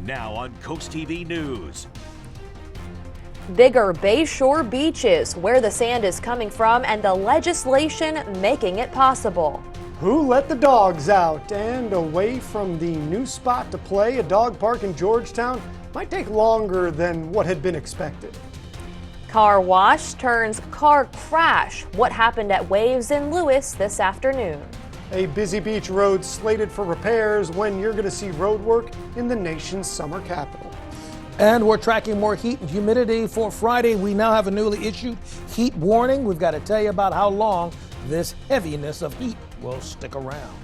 Now on CoastTV News. Bigger Bayshore beaches, where the sand is coming from, and the legislation making it possible. Who let the dogs out? And away from the new spot to play, a dog park in Georgetown might take longer than what had been expected. Car wash turns car crash. What happened at Waves in Lewis this afternoon? A busy beach road slated for repairs when you're going to see road work in the nation's summer capital. And we're tracking more heat and humidity for Friday. We now have a newly issued heat warning. We've got to tell you about how long this heaviness of heat will stick around.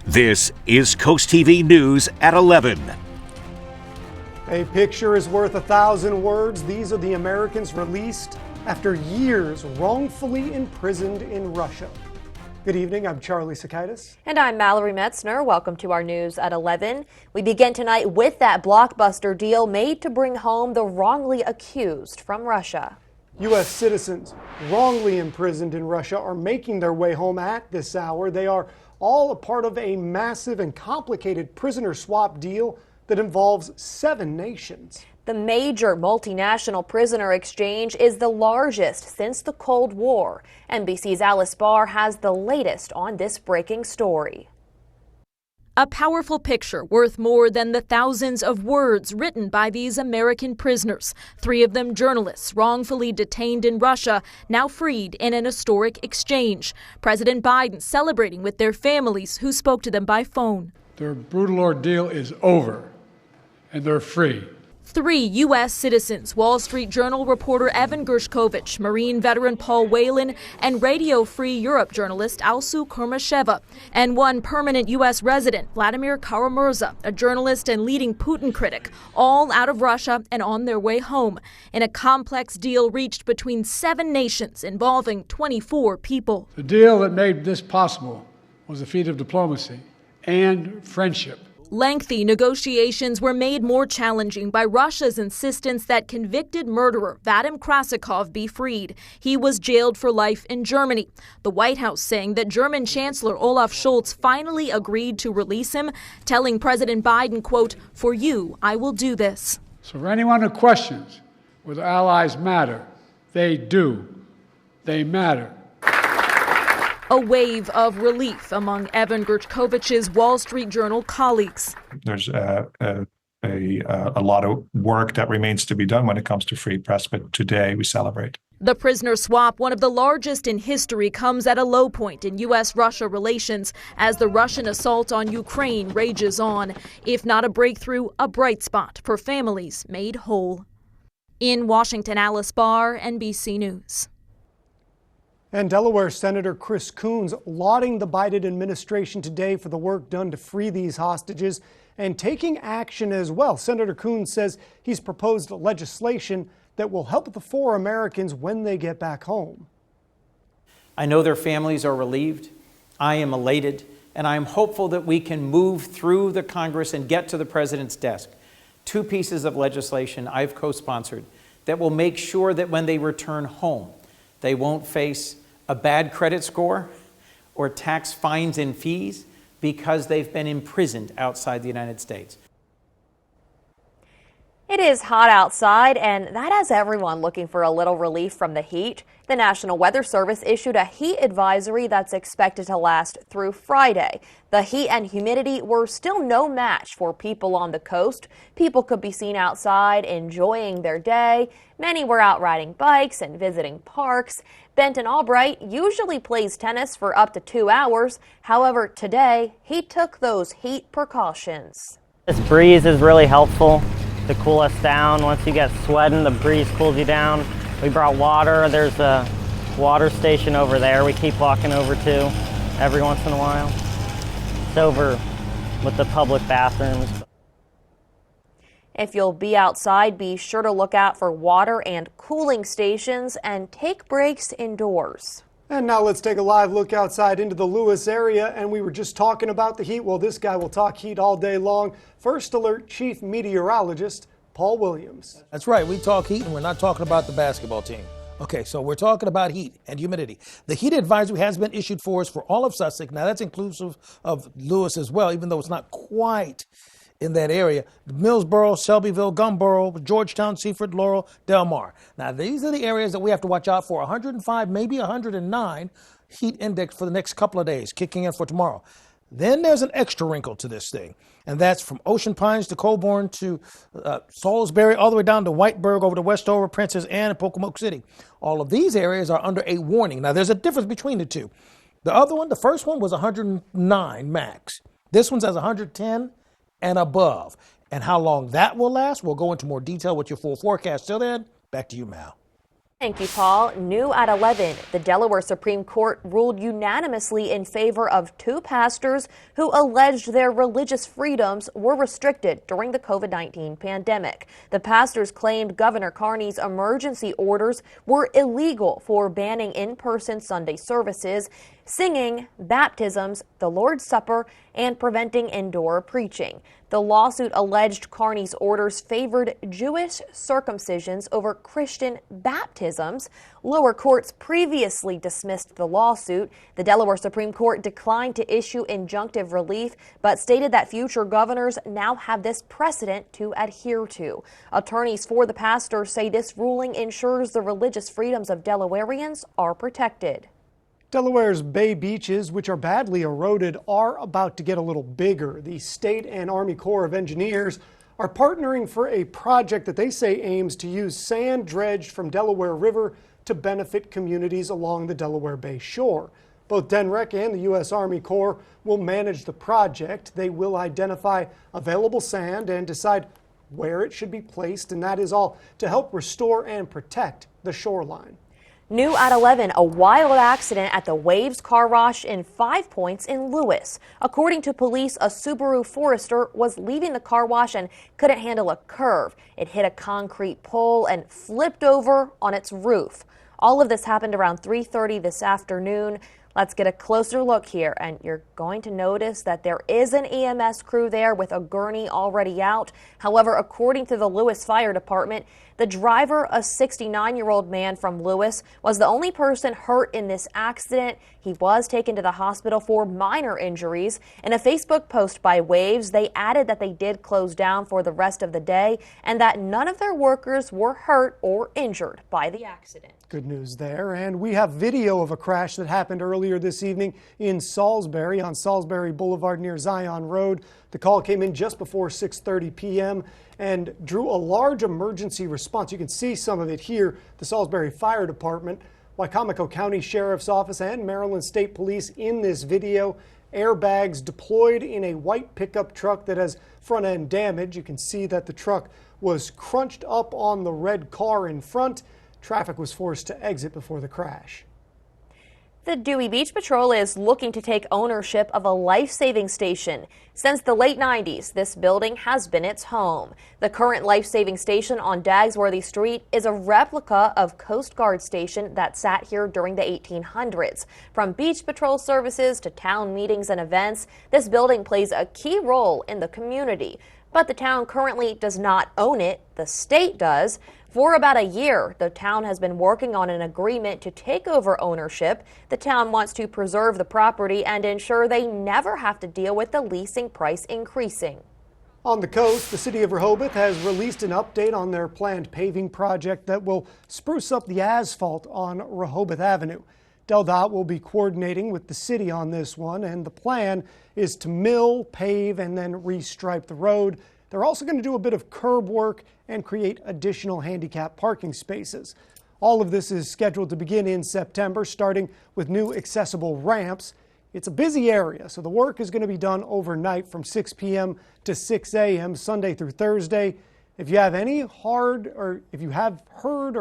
This is CoastTV News at 11. A picture is worth 1,000 words. These are the Americans released after years wrongfully imprisoned in Russia. Good evening, I'm Charlie Sakaitis. And I'm Mallory Metzner. Welcome to our news at 11. We begin tonight with that blockbuster deal made to bring home the wrongly accused from Russia. U.S. citizens wrongly imprisoned in Russia are making their way home at this hour. They are all a part of a massive and complicated prisoner swap deal that involves 7 nations. The major multinational prisoner exchange is the largest since the Cold War. NBC's Alice Barr has the latest on this breaking story. A powerful picture worth more than the thousands of words written by these American prisoners. 3 of them journalists wrongfully detained in Russia, now freed in an historic exchange. President Biden celebrating with their families who spoke to them by phone. Their brutal ordeal is over, and they're free. 3 U.S. citizens, Wall Street Journal reporter Evan Gershkovich, Marine veteran Paul Whelan, and Radio Free Europe journalist Alsu Kurmasheva, and 1 permanent U.S. resident, Vladimir Kara-Murza, a journalist and leading Putin critic, all out of Russia and on their way home, in a complex deal reached between 7 nations involving 24 people. The deal that made this possible was a feat of diplomacy and friendship. Lengthy negotiations were made more challenging by Russia's insistence that convicted murderer Vadim Krasikov be freed. He was jailed for life in Germany. The White House saying that German Chancellor Olaf Scholz finally agreed to release him, telling President Biden, quote, "For you, I will do this." So for anyone who questions whether allies matter, they do. They matter. A wave of relief among Evan Gershkovich's Wall Street Journal colleagues. There's a lot of work that remains to be done when it comes to free press, but today we celebrate. The prisoner swap, one of the largest in history, comes at a low point in U.S.-Russia relations as the Russian assault on Ukraine rages on. If not a breakthrough, a bright spot for families made whole. In Washington, Alice Barr, NBC News. And Delaware Senator Chris Coons lauding the Biden administration today for the work done to free these hostages and taking action as well. Senator Coons says he's proposed legislation that will help the 4 Americans when they get back home. I know their families are relieved. I am elated, and I am hopeful that we can move through the Congress and get to the president's desk 2 pieces of legislation I've co-sponsored that will make sure that when they return home, they won't face a bad credit score or tax fines and fees because they've been imprisoned outside the United States. It is hot outside, and that has everyone looking for a little relief from the heat. The National Weather Service issued a heat advisory that's expected to last through Friday. The heat and humidity were still no match for people on the coast. People could be seen outside enjoying their day. Many were out riding bikes and visiting parks. Benton Albright usually plays tennis for up to 2 hours. However, today he took those heat precautions. This breeze is really helpful to cool us down. Once you get sweating, the breeze cools you down. We brought water. There's a water station over there we keep walking over to every once in a while. It's over with the public bathrooms. If you'll be outside, be sure to look out for water and cooling stations and take breaks indoors. And now let's take a live look outside into the Lewis area. And we were just talking about the heat. Well, this guy will talk heat all day long. First Alert Chief Meteorologist Paul Williams. That's right. We talk heat, and we're not talking about the basketball team. Okay, so we're talking about heat and humidity. The heat advisory has been issued for us for all of Sussex. Now, that's inclusive of Lewis as well, even though it's not quite in that area. Millsboro, Shelbyville, Gumboro, Georgetown, Seaford, Laurel, Del Mar. Now, these are the areas that we have to watch out for. 105, maybe 109 heat index for the next couple of days, kicking in for tomorrow. Then there's an extra wrinkle to this thing, and that's from Ocean Pines to Colborne to Salisbury, all the way down to Whiteburg, over to Westover, Princess Anne, and Pocomoke City. All of these areas are under a warning. Now, there's a difference between the two. The other one, the first one was 109 max. This one says 110 and above. And how long that will last, we'll go into more detail with your full forecast. Till then, back to you, Mal. Thank you, Paul. New at 11, the Delaware Supreme Court ruled unanimously in favor of two pastors who alleged their religious freedoms were restricted during the COVID-19 pandemic. The pastors claimed Governor Carney's emergency orders were illegal for banning in-person Sunday services, singing, baptisms, the Lord's Supper, and preventing indoor preaching. The lawsuit alleged Carney's orders favored Jewish circumcisions over Christian baptisms. Lower courts previously dismissed the lawsuit. The Delaware Supreme Court declined to issue injunctive relief, but stated that future governors now have this precedent to adhere to. Attorneys for the pastors say this ruling ensures the religious freedoms of Delawareans are protected. Delaware's bay beaches, which are badly eroded, are about to get a little bigger. The State and Army Corps of Engineers are partnering for a project that they say aims to use sand dredged from Delaware River to benefit communities along the Delaware Bay shore. Both DENREC and the U.S. Army Corps will manage the project. They will identify available sand and decide where it should be placed, and that is all to help restore and protect the shoreline. New at 11, a wild accident at the Waves car wash in 5 Points in Lewis. According to police, a Subaru Forester was leaving the car wash and couldn't handle a curve. It hit a concrete pole and flipped over on its roof. All of this happened around 3:30 this afternoon. Let's get a closer look here, and you're going to notice that there is an EMS crew there with a gurney already out. However, according to the Lewis Fire Department, the driver, a 69-year-old man from Lewis, was the only person hurt in this accident. He was taken to the hospital for minor injuries. In a Facebook post by Waves, they added that they did close down for the rest of the day and that none of their workers were hurt or injured by the accident. Good news there. And we have video of a crash that happened earlier this evening in Salisbury on Salisbury Boulevard near Zion Road. The call came in just before 6:30 p.m. and drew a large emergency response. You can see some of it here. The Salisbury Fire Department, Wycomico County Sheriff's Office, and Maryland State Police in this video. Airbags deployed in a white pickup truck that has front end damage. You can see that the truck was crunched up on the red car in front. Traffic was forced to exit before the crash. The Dewey Beach Patrol is looking to take ownership of a life-saving station. Since the late 90s, this building has been its home. The current life-saving station on Dagsworthy Street is a replica of Coast Guard station that sat here during the 1800s. From beach patrol services to town meetings and events, this building plays a key role in the community. But the town currently does not own it. The state does. For about a year, the town has been working on an agreement to take over ownership. The town wants to preserve the property and ensure they never have to deal with the leasing price increasing. On the coast, the city of Rehoboth has released an update on their planned paving project that will spruce up the asphalt on Rehoboth Avenue. DelDOT will be coordinating with the city on this one, and the plan is to mill, pave, and then restripe the road. They're also going to do a bit of curb work and create additional handicap parking spaces. All of this is scheduled to begin in September, starting with new accessible ramps. It's a busy area, so the work is going to be done overnight from 6 p.m. to 6 a.m. Sunday through Thursday. If you have any heard or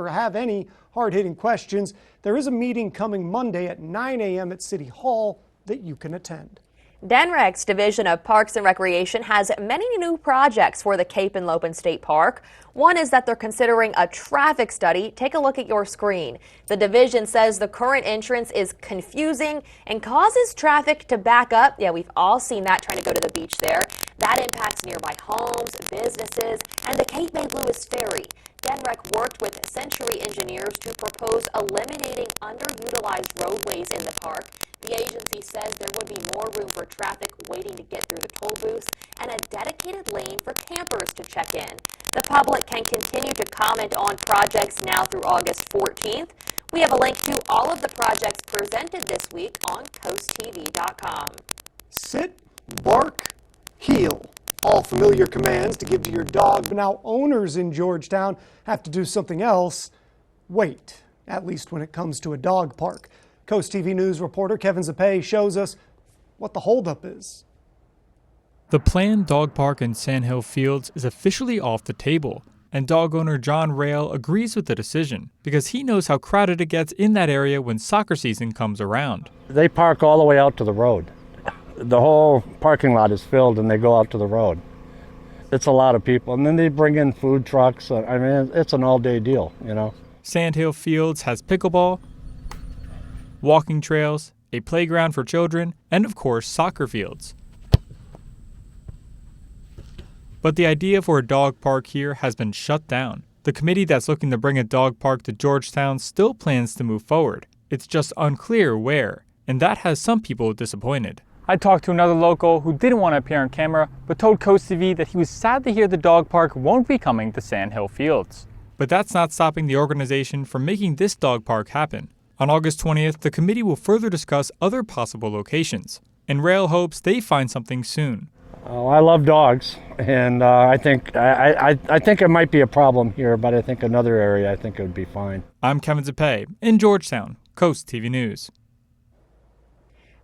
have any hard-hitting questions, there is a meeting coming Monday at 9 a.m. at City Hall that you can attend. DENREC's Division of Parks and Recreation has many new projects for the Cape and Lopin State Park. One is that they're considering a traffic study. Take a look at your screen. The division says the current entrance is confusing and causes traffic to back up. Yeah, we've all seen that trying to go to the beach there. That impacts nearby homes, businesses, and the Cape May Lewis Ferry. DenRec worked with Century engineers to propose eliminating underutilized roadways in the park. The agency says there would be more room for traffic waiting to get through the toll booths and a dedicated lane for campers to check in. The public can continue to comment on projects now through August 14th. We have a link to all of the projects presented this week on CoastTV.com. Sit, bark, heel. All familiar commands to give to your dog, but now owners in Georgetown have to do something else. Wait, at least when it comes to a dog park. Coast TV News reporter Kevin Zapay shows us what the holdup is. The planned dog park in Sandhill Fields is officially off the table, and dog owner John Rail agrees with the decision because he knows how crowded it gets in that area when soccer season comes around. They park all the way out to the road. The whole parking lot is filled and they go out to the road. It's a lot of people, and then they bring in food trucks. I mean, it's an all-day deal, you know. Sandhill Fields has pickleball, walking trails, a playground for children, and of course soccer fields. But the idea for a dog park here has been shut down. The committee that's looking to bring a dog park to Georgetown still plans to move forward. It's just unclear where, and that has some people disappointed. I talked to another local who didn't want to appear on camera, but told Coast TV that he was sad to hear the dog park won't be coming to Sandhill Fields. But that's not stopping the organization from making this dog park happen. On August 20th, the committee will further discuss other possible locations, and Rail hopes they find something soon. Oh, I love dogs, and I think it might be a problem here, but I think another area, I think it would be fine. I'm Kevin Zapay in Georgetown, Coast TV News.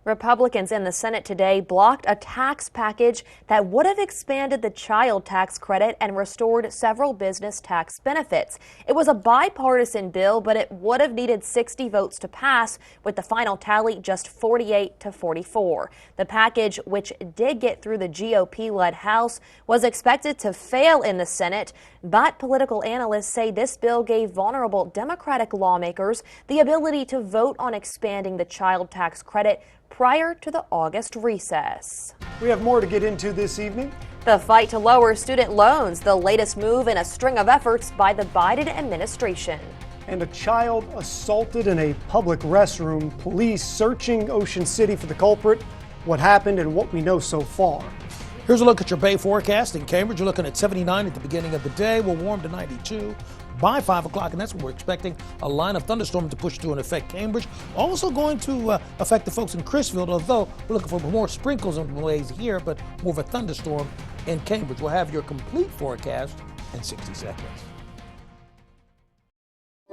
Republicans in the Senate today blocked a tax package that would have expanded the child tax credit and restored several business tax benefits. It was a bipartisan bill, but it would have needed 60 votes to pass, with the final tally just 48 to 44. The package, which did get through the GOP-led House, was expected to fail in the Senate, but political analysts say this bill gave vulnerable Democratic lawmakers the ability to vote on expanding the child tax credit prior to the August recess. We have more to get into this evening. The fight to lower student loans, the latest move in a string of efforts by the Biden administration. And a child assaulted in a public restroom. Police searching Ocean City for the culprit. What happened and what we know so far. Here's a look at your Bay forecast. In Cambridge, you're looking at 79 at the beginning of the day. We'll warm to 92 by 5 o'clock, and that's when we're expecting a line of thunderstorms to push through and affect Cambridge. Also going to affect the folks in Crisfield, although we're looking for more sprinkles and delays here, but more of a thunderstorm in Cambridge. We'll have your complete forecast in 60 seconds.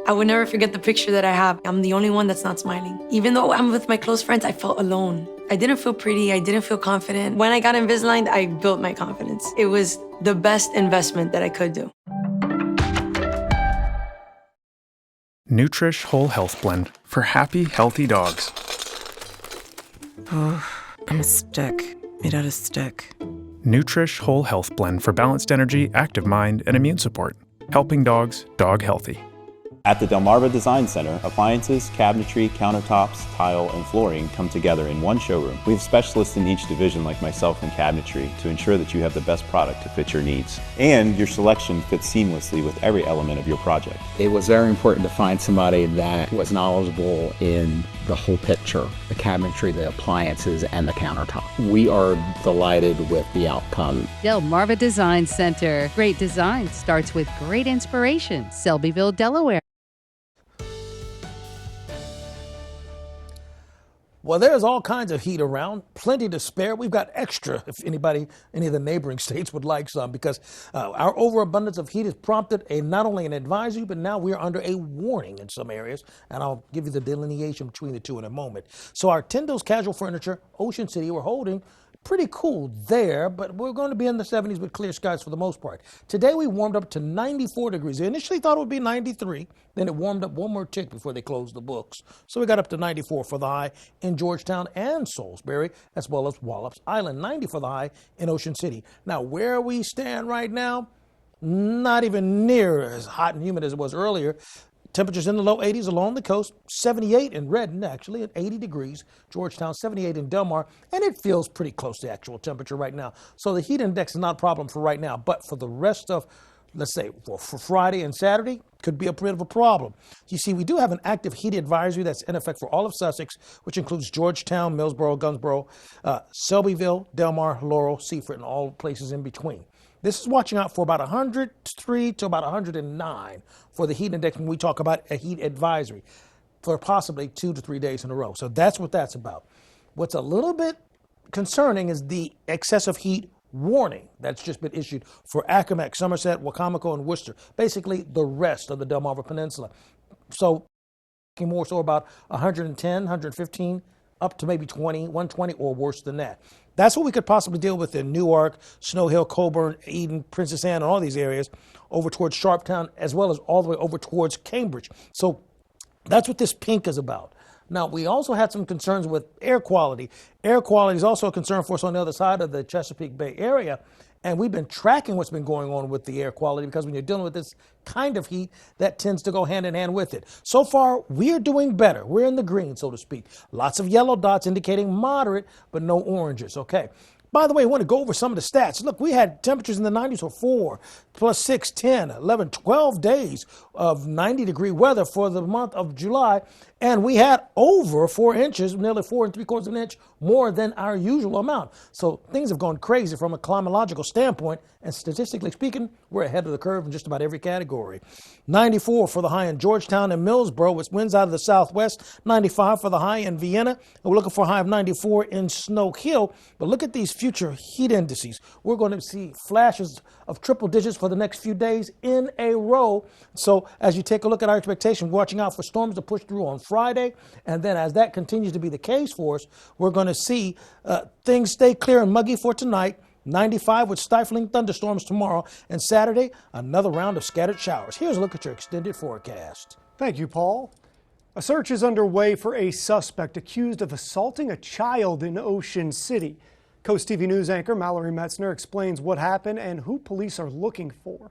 I would never forget the picture that I have. I'm the only one that's not smiling. Even though I'm with my close friends, I felt alone. I didn't feel pretty. I didn't feel confident. When I got Invisalign, I built my confidence. It was the best investment that I could do. Nutrish Whole Health Blend for happy, healthy dogs. Oh, I'm a stick made out of stick. Nutrish Whole Health Blend for balanced energy, active mind, and immune support. Helping dogs dog healthy. At the Delmarva Design Center, appliances, cabinetry, countertops, tile, and flooring come together in one showroom. We have specialists in each division like myself in cabinetry to ensure that you have the best product to fit your needs. And your selection fits seamlessly with every element of your project. It was very important to find somebody that was knowledgeable in the whole picture, the cabinetry, the appliances, and the countertop. We are delighted with the outcome. Delmarva Design Center. Great design starts with great inspiration. Selbyville, Delaware. Well, there's all kinds of heat around, plenty to spare. We've got extra if any of the neighboring states would like some, because our overabundance of heat has prompted not only an advisory, but now we're under a warning in some areas. And I'll give you the delineation between the two in a moment. So our Tyndall's Casual Furniture, Ocean City, we're holding pretty cool there, but we're going to be in the 70s with clear skies for the most part. Today we warmed up to 94 degrees. I initially thought it would be 93, then it warmed up one more tick before they closed the books. So we got up to 94 for the high in Georgetown and Salisbury, as well as Wallops Island. 90 for the high in Ocean City. Now, where we stand right now, not even near as hot and humid as it was earlier. Temperatures in the low 80s along the coast, 78 in Redden, actually, at 80 degrees. Georgetown, 78 in Delmar, and it feels pretty close to actual temperature right now. So the heat index is not a problem for right now, but for the rest of let's say for Friday and Saturday, could be a bit of a problem. You see, we do have an active heat advisory that's in effect for all of Sussex, which includes Georgetown, Millsboro, Gunsboro, Selbyville, Delmar, Laurel, Seaford, and all places in between. This is watching out for about 103 to about 109 for the heat index when we talk about a heat advisory for possibly 2 to 3 days in a row. So that's what that's about. What's a little bit concerning is the excessive heat warning that's just been issued for Accomack, Somerset, Wacomico, and Worcester, basically the rest of the Delmarva Peninsula. So more so about 110, 115, up to maybe 20, 120 or worse than that. That's what we could possibly deal with in Newark, Snow Hill, Coburn, Eden, Princess Anne, and all these areas over towards Sharptown, as well as all the way over towards Cambridge. So that's what this pink is about. Now, we also had some concerns with air quality. Air quality is also a concern for us on the other side of the Chesapeake Bay area. And we've been tracking what's been going on with the air quality because when you're dealing with this kind of heat, that tends to go hand in hand with it. So far, we're doing better. We're in the green, so to speak. Lots of yellow dots indicating moderate, but no oranges. Okay. By the way, I want to go over some of the stats. Look, we had temperatures in the 90s for 4, plus 6, 10, 11, 12 days of 90-degree weather for the month of July. And we had over 4 inches, nearly 4 3/4 of an inch more than our usual amount. So things have gone crazy from a climatological standpoint. And statistically speaking, we're ahead of the curve in just about every category. 94 for the high in Georgetown and Millsboro, with winds out of the southwest. 95 for the high in Vienna. And we're looking for a high of 94 in Snow Hill. But look at these future heat indices. We're going to see flashes of triple digits for the next few days in a row. So as you take a look at our expectation, watching out for storms to push through on Friday. And then as that continues to be the case for us, we're going to see things stay clear and muggy for tonight. 95 with stifling thunderstorms tomorrow. And Saturday, another round of scattered showers. Here's a look at your extended forecast. Thank you, Paul. A search is underway for a suspect accused of assaulting a child in Ocean City. Coast TV News anchor Mallory Metzner explains what happened and who police are looking for.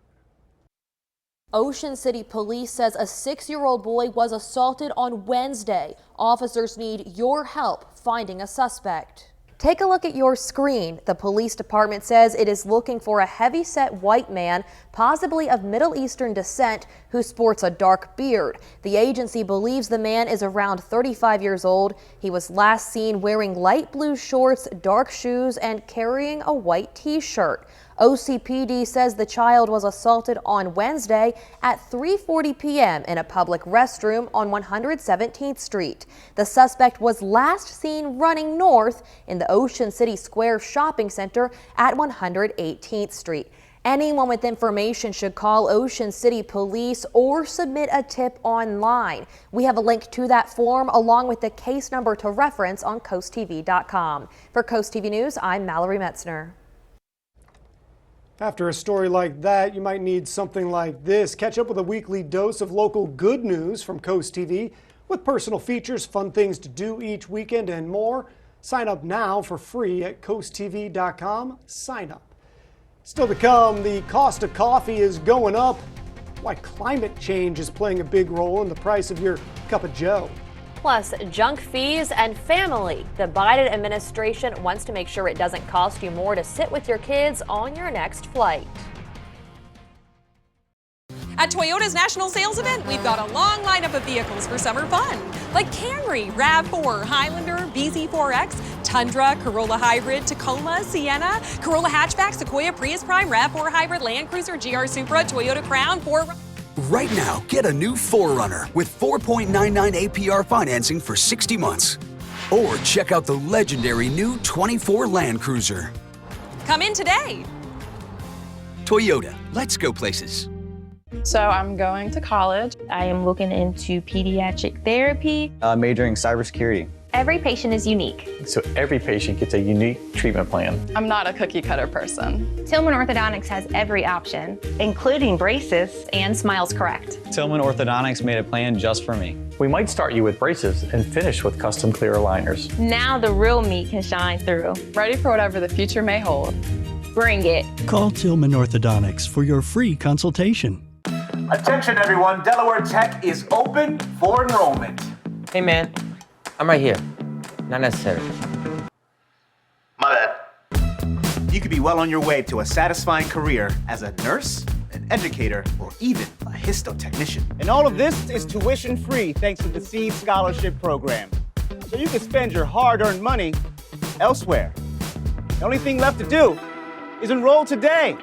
Ocean City Police says a 6-year-old boy was assaulted on Wednesday. Officers need your help finding a suspect. Take a look at your screen. The police department says it is looking for a heavy-set white man, possibly of Middle Eastern descent, who sports a dark beard. The agency believes the man is around 35 years old. He was last seen wearing light blue shorts, dark shoes, and carrying a white t-shirt. OCPD says the child was assaulted on Wednesday at 3:40 p.m. in a public restroom on 117th Street. The suspect was last seen running north in the Ocean City Square shopping center at 118th Street. Anyone with information should call Ocean City Police or submit a tip online. We have a link to that form along with the case number to reference on CoastTV.com. For Coast TV News, I'm Mallory Metzner. After a story like that, you might need something like this. Catch up with a weekly dose of local good news from Coast TV with personal features, fun things to do each weekend, and more. Sign up now for free at CoastTV.com. Sign up. Still to come, the cost of coffee is going up. Why climate change is playing a big role in the price of your cup of joe. Plus, junk fees and family. The Biden administration wants to make sure it doesn't cost you more to sit with your kids on your next flight. At Toyota's national sales event, we've got a long lineup of vehicles for summer fun, like Camry, RAV4, Highlander, BZ4X, Tundra, Corolla Hybrid, Tacoma, Sienna, Corolla Hatchback, Sequoia, Prius Prime, RAV4 Hybrid, Land Cruiser, GR Supra, Toyota Crown, 4. Right now, get a new 4Runner with 4.99 APR financing for 60 months. Or check out the legendary new 24 Land Cruiser. Come in today. Toyota, let's go places. So I'm going to college. I am looking into pediatric therapy. Majoring in cybersecurity. Every patient is unique. So every patient gets a unique treatment plan. I'm not a cookie cutter person. Tillman Orthodontics has every option, including braces and Smiles Correct. Tillman Orthodontics made a plan just for me. We might start you with braces and finish with custom clear aligners. Now the real me can shine through. Ready for whatever the future may hold. Bring it. Call Tillman Orthodontics for your free consultation. Attention everyone, Delaware Tech is open for enrollment. Hey man, I'm right here. Not necessary. My bad. You could be well on your way to a satisfying career as a nurse, an educator, or even a histotechnician. And all of this is tuition-free thanks to the Seed Scholarship Program. So you can spend your hard-earned money elsewhere. The only thing left to do is enroll today.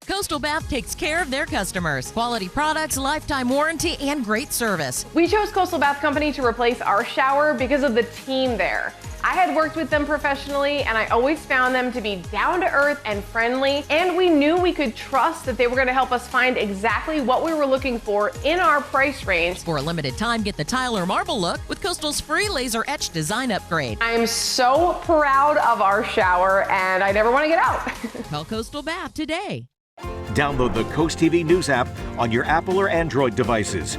Coastal Bath takes care of their customers. Quality products, lifetime warranty, and great service. We chose Coastal Bath Company to replace our shower because of the team there. I had worked with them professionally, and I always found them to be down to earth and friendly, and we knew we could trust that they were going to help us find exactly what we were looking for in our price range. For a limited time, get the tile or marble look with Coastal's free laser etch design upgrade. I'm so proud of our shower, and I never want to get out. Call Coastal Bath today. Download the CoastTV News app on your Apple or Android devices.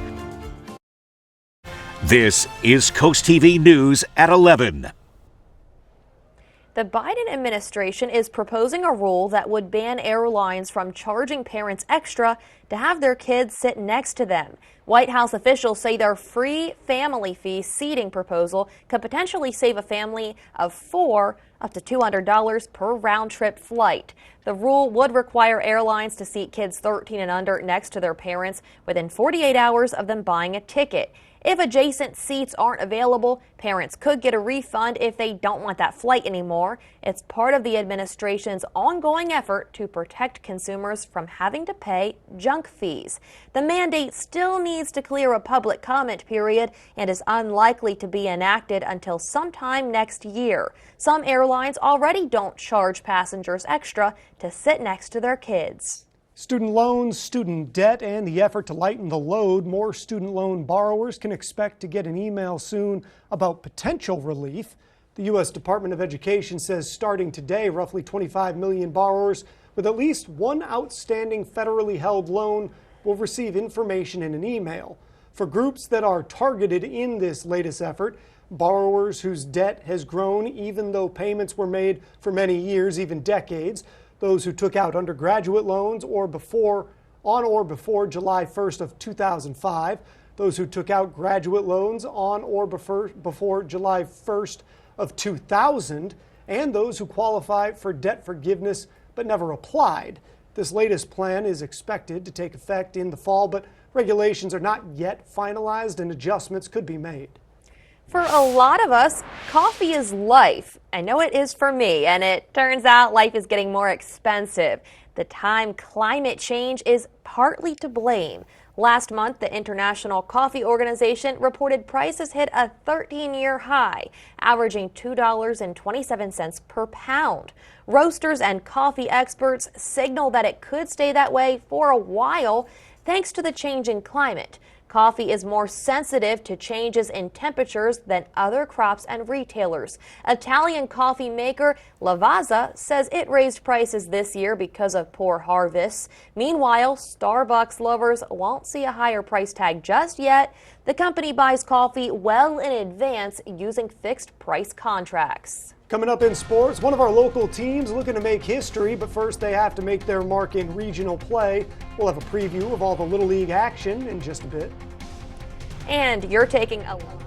This is CoastTV News at 11. The Biden administration is proposing a rule that would ban airlines from charging parents extra to have their kids sit next to them. White House officials say their free family fee seating proposal could potentially save a family of 4 up to $200 per round-trip flight. The rule would require airlines to seat kids 13 and under next to their parents within 48 hours of them buying a ticket. If adjacent seats aren't available, parents could get a refund if they don't want that flight anymore. It's part of the administration's ongoing effort to protect consumers from having to pay junk fees. The mandate still needs to clear a public comment period and is unlikely to be enacted until sometime next year. Some airlines already don't charge passengers extra to sit next to their kids. Student loans, student debt, and the effort to lighten the load, more student loan borrowers can expect to get an email soon about potential relief. The U.S. Department of Education says starting today, roughly 25 million borrowers with at least one outstanding federally held loan will receive information in an email. For groups that are targeted in this latest effort, borrowers whose debt has grown even though payments were made for many years, even decades, those who took out undergraduate loans on or before July 1st of 2005, those who took out graduate loans on or before July 1st of 2000, and those who qualify for debt forgiveness but never applied. This latest plan is expected to take effect in the fall, but regulations are not yet finalized and adjustments could be made. For a lot of us, coffee is life. I know it is for me, and it turns out life is getting more expensive. The time climate change is partly to blame. Last month, the International Coffee Organization reported prices hit a 13-year high, averaging $2.27 per pound. Roasters and coffee experts signal that it could stay that way for a while thanks to the changing climate. Coffee is more sensitive to changes in temperatures than other crops and retailers. Italian coffee maker Lavazza says it raised prices this year because of poor harvests. Meanwhile, Starbucks lovers won't see a higher price tag just yet. The company buys coffee well in advance using fixed price contracts. Coming up in sports, one of our local teams looking to make history, but first they have to make their mark in regional play. We'll have a preview of all the Little League action in just a bit. And you're taking a look.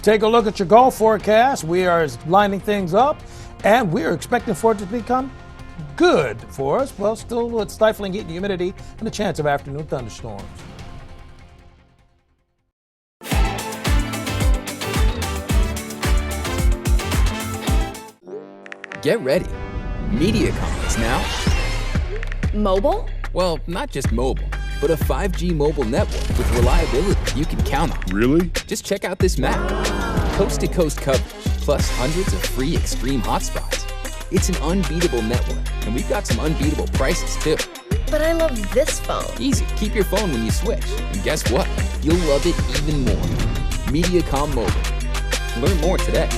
Take a look at your golf forecast. We are lining things up, and we're expecting for it to become good for us. Well, still with stifling heat and humidity and a chance of afternoon thunderstorms. Get ready. MediaCom is now Mobile? Well, not just mobile, but a 5G mobile network with reliability you can count on. Really? Just check out this map. Coast-to-coast coverage, plus hundreds of free extreme hotspots. It's an unbeatable network, and we've got some unbeatable prices too. But I love this phone. Easy. Keep your phone when you switch. And guess what? You'll love it even more. MediaCom Mobile. Learn more today.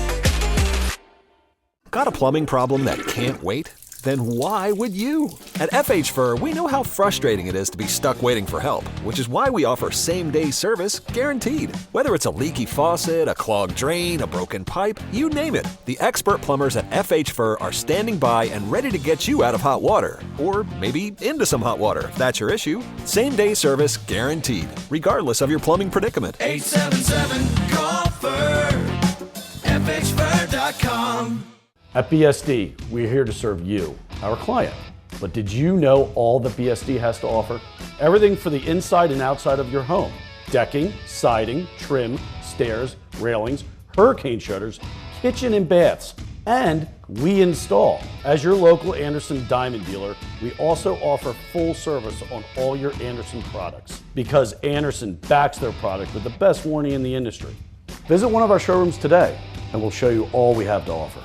Got a plumbing problem that can't wait? Then why would you? At FH Fur, we know how frustrating it is to be stuck waiting for help, which is why we offer same-day service guaranteed. Whether it's a leaky faucet, a clogged drain, a broken pipe, you name it, the expert plumbers at FH Fur are standing by and ready to get you out of hot water. Or maybe into some hot water, if that's your issue. Same-day service guaranteed, regardless of your plumbing predicament. 877-CALL-FUR, FHFur.com. At BSD, we're here to serve you, our client. But did you know all that BSD has to offer? Everything for the inside and outside of your home. Decking, siding, trim, stairs, railings, hurricane shutters, kitchen and baths. And we install. As your local Anderson Diamond dealer, we also offer full service on all your Anderson products because Anderson backs their product with the best warranty in the industry. Visit one of our showrooms today and we'll show you all we have to offer.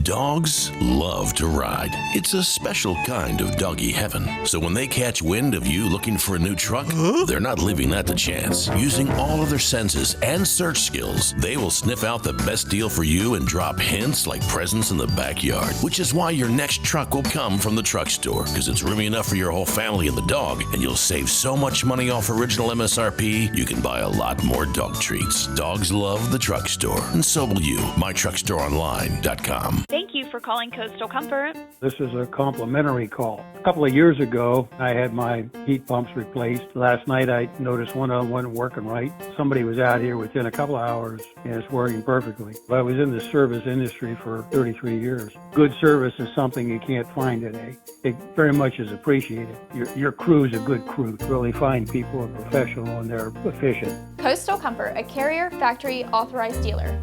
Dogs love to ride. It's a special kind of doggy heaven. So when they catch wind of you looking for a new truck, they're not leaving that to chance. Using all of their senses and search skills, they will sniff out the best deal for you and drop hints like presents in the backyard, which is why your next truck will come from the truck store, because it's roomy enough for your whole family and the dog, and you'll save so much money off original MSRP, you can buy a lot more dog treats. Dogs love the truck store, and so will you. MyTruckStoreOnline.com. Thank you for calling Coastal Comfort. This is a complimentary call. A couple of years ago, I had my heat pumps replaced. Last night, I noticed one of them wasn't working right. Somebody was out here within a couple of hours, and it's working perfectly. I was in the service industry for 33 years. Good service is something you can't find today. It very much is appreciated. Your crew is a good crew. Really fine people are professional and they're efficient. Coastal Comfort, a Carrier factory authorized dealer.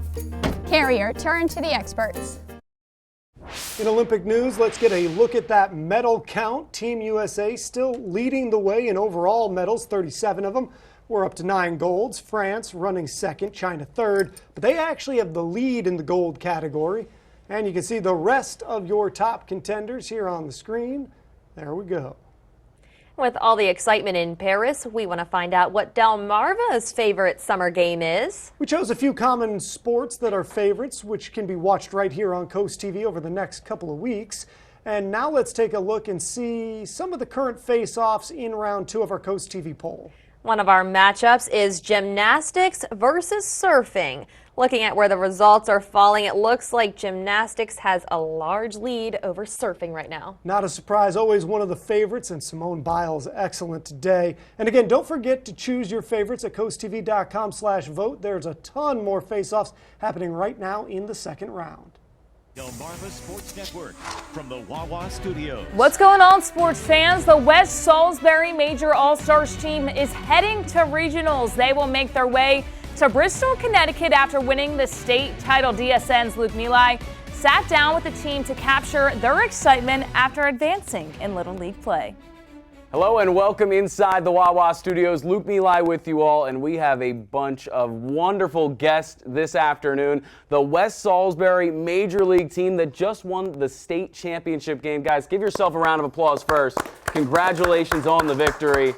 Carrier, turn to the experts. In Olympic news, let's get a look at that medal count. Team USA still leading the way in overall medals, 37 of them. We're up to 9 golds. France running second, China third, but they actually have the lead in the gold category. And you can see the rest of your top contenders here on the screen. There we go. With all the excitement in Paris, we want to find out what Delmarva's favorite summer game is. We chose a few common sports that are favorites, which can be watched right here on Coast TV over the next couple of weeks. And now let's take a look and see some of the current face-offs in round 2 of our Coast TV poll. One of our matchups is gymnastics versus surfing. Looking at where the results are falling, it looks like gymnastics has a large lead over surfing right now. Not a surprise, always one of the favorites, and Simone Biles excellent today. And again, don't forget to choose your favorites at coasttv.com/vote. There's a ton more face-offs happening right now in the second round. Delmarva Sports Network from the Wawa Studios. What's going on, sports fans? The West Salisbury Major All-Stars team is heading to regionals. They will make their way to Bristol, Connecticut after winning the state title. DSN's Luke Milai sat down with the team to capture their excitement after advancing in Little League play. Hello and welcome inside the Wawa Studios. Luke Milai with you all, and we have a bunch of wonderful guests this afternoon. The West Salisbury Major League team that just won the state championship game. Guys, give yourself a round of applause first. Congratulations on the victory.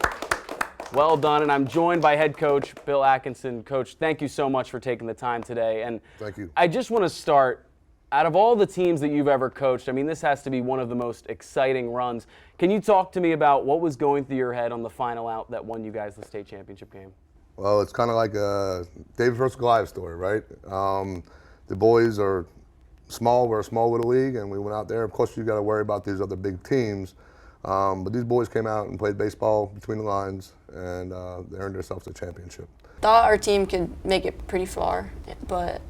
Well done, and I'm joined by head coach Bill Atkinson. Coach, thank you so much for taking the time today. And thank you. I just want to start, out of all the teams that you've ever coached, I mean, this has to be one of the most exciting runs. Can you talk to me about what was going through your head on the final out that won you guys the state championship game? Well, it's kind of like a David versus Goliath story, right? The boys are small. We're a small little league, and we went out there. Of course, you got to worry about these other big teams. But these boys came out and played baseball between the lines, and they earned themselves a championship. Thought our team could make it pretty far, but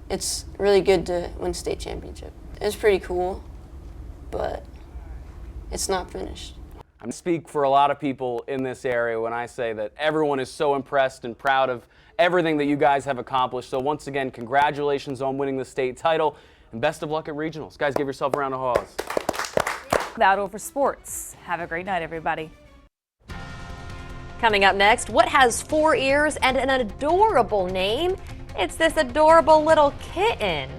it's really good to win state championship. It's pretty cool, but it's not finished. I speak for a lot of people in this area when I say that everyone is so impressed and proud of everything that you guys have accomplished. So once again, congratulations on winning the state title, and best of luck at regionals. Guys, give yourself a round of applause. That over sports. Have a great night, everybody. Coming up next, what has 4 ears and an adorable name? It's this adorable little kitten.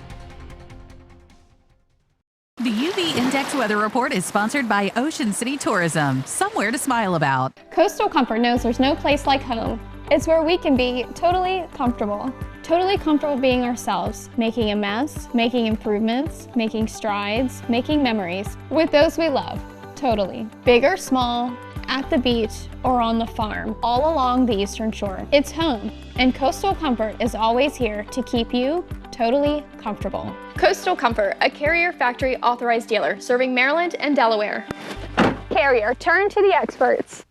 The UV Index Weather Report is sponsored by Ocean City Tourism. Somewhere to smile about. Coastal Comfort knows there's no place like home. It's where we can be totally comfortable. Totally comfortable being ourselves, making a mess, making improvements, making strides, making memories with those we love. Totally. Big or small, at the beach, or on the farm, all along the Eastern Shore. It's home, and Coastal Comfort is always here to keep you totally comfortable. Coastal Comfort, a Carrier factory authorized dealer serving Maryland and Delaware. Carrier, turn to the experts.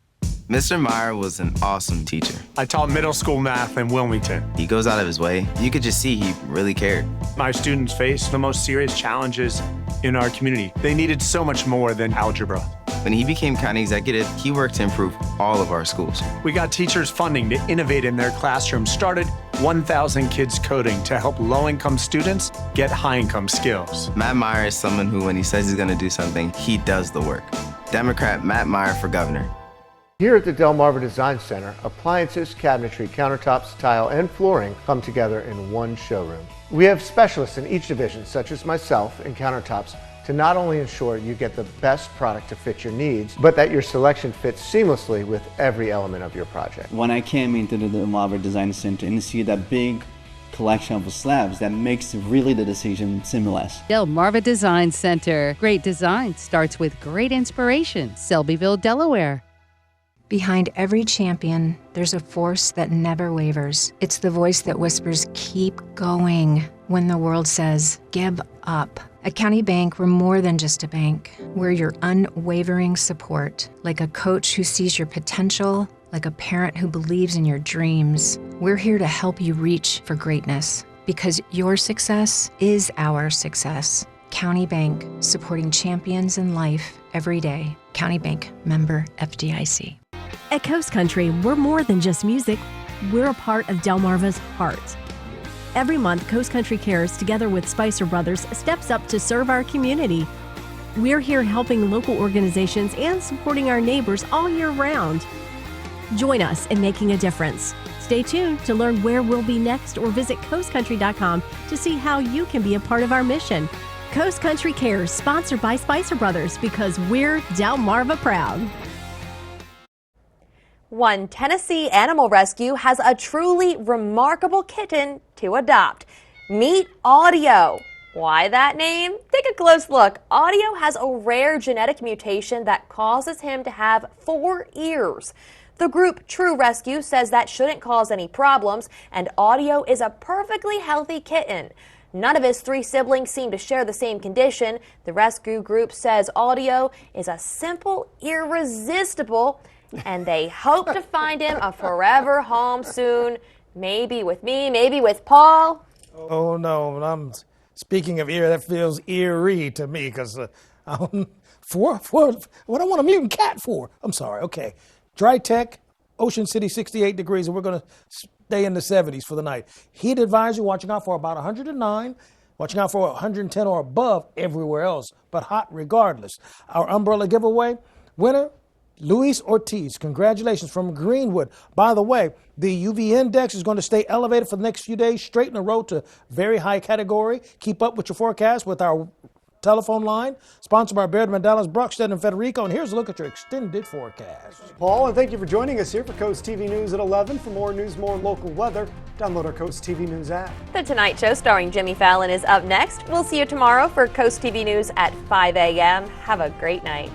Mr. Meyer was an awesome teacher. I taught middle school math in Wilmington. He goes out of his way. You could just see he really cared. My students faced the most serious challenges in our community. They needed so much more than algebra. When he became county executive, he worked to improve all of our schools. We got teachers funding to innovate in their classrooms, started 1,000 Kids Coding to help low-income students get high-income skills. Matt Meyer is someone who, when he says he's going to do something, he does the work. Democrat Matt Meyer for governor. Here at the Delmarva Design Center, appliances, cabinetry, countertops, tile, and flooring come together in one showroom. We have specialists in each division, such as myself in countertops, to not only ensure you get the best product to fit your needs, but that your selection fits seamlessly with every element of your project. When I came into the Delmarva Design Center and see that big collection of slabs, that makes really the decision seamless. Delmarva Design Center. Great design starts with great inspiration. Selbyville, Delaware. Behind every champion, there's a force that never wavers. It's the voice that whispers, keep going, when the world says, give up. At County Bank, we're more than just a bank. We're your unwavering support, like a coach who sees your potential, like a parent who believes in your dreams. We're here to help you reach for greatness, because your success is our success. County Bank, supporting champions in life every day. County Bank, member FDIC. At Coast Country, we're more than just music. We're a part of Delmarva's heart. Every month, Coast Country Cares, together with Spicer Brothers, steps up to serve our community. We're here helping local organizations and supporting our neighbors all year round. Join us in making a difference. Stay tuned to learn where we'll be next, or visit coastcountry.com to see how you can be a part of our mission. Coast Country Cares, sponsored by Spicer Brothers, because we're Delmarva proud. One Tennessee animal rescue has a truly remarkable kitten to adopt. Meet Audio. Why that name? Take a close look. Audio has a rare genetic mutation that causes him to have 4 ears. The group True Rescue says that shouldn't cause any problems, and Audio is a perfectly healthy kitten. None of his 3 siblings seem to share the same condition. The rescue group says Audio is a simple, irresistible, and they hope to find him a forever home soon. Maybe with me, maybe with Paul. Oh, no. I'm speaking of ear, that feels eerie to me, because what I want a mutant cat for? I'm sorry. Okay. Dry Tech, Ocean City, 68 degrees, and we're going to stay in the 70s for the night. Heat advisory, watching out for about 109, watching out for 110 or above everywhere else, but hot regardless. Our umbrella giveaway, winner, Luis Ortiz. Congratulations from Greenwood. By the way, the UV index is going to stay elevated for the next few days, straight in a row to very high category. Keep up with your forecast with our telephone line, sponsored by Baird, Mandalas, Brockstead, and Federico. And here's a look at your extended forecast. Paul, and thank you for joining us here for Coast TV News at 11. For more news, more local weather, download our Coast TV News app. The Tonight Show starring Jimmy Fallon is up next. We'll see you tomorrow for Coast TV News at 5 a.m. Have a great night.